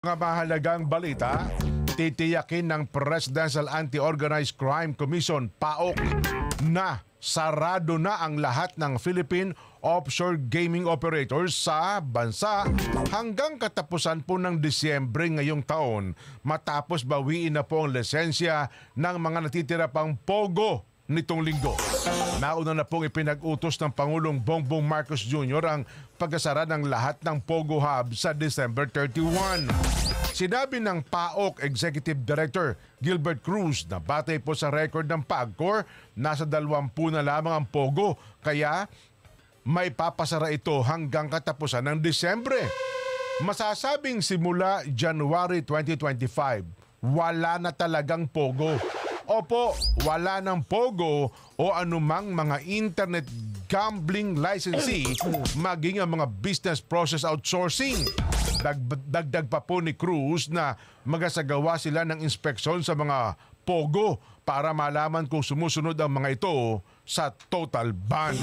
Mga mahalagang balita, titiyakin ng Presidential Anti-Organized Crime Commission PAOK na sarado na ang lahat ng Philippine offshore gaming operators sa bansa hanggang katapusan po ng Disyembre ngayong taon matapos bawiin na po ang lisensya ng mga natitira pang POGO nitong linggo. Nauna na pong ipinag-utos ng Pangulong Bongbong Marcos Jr. ang pagkasara ng lahat ng POGO Hub sa December 31. Sinabi ng PAOK Executive Director Gilbert Cruz na batay po sa record ng PAGCOR, nasa 20 na lamang ang POGO, kaya may papasara ito hanggang katapusan ng Disyembre. Masasabing simula January 2025, wala na talagang POGO. Opo, wala ng POGO o anumang mga internet gambling licensee maging ang mga business process outsourcing. Dagdag pa po ni Cruz na magasagawa sila ng inspeksyon sa mga POGO para malaman kung sumusunod ang mga ito sa total ban.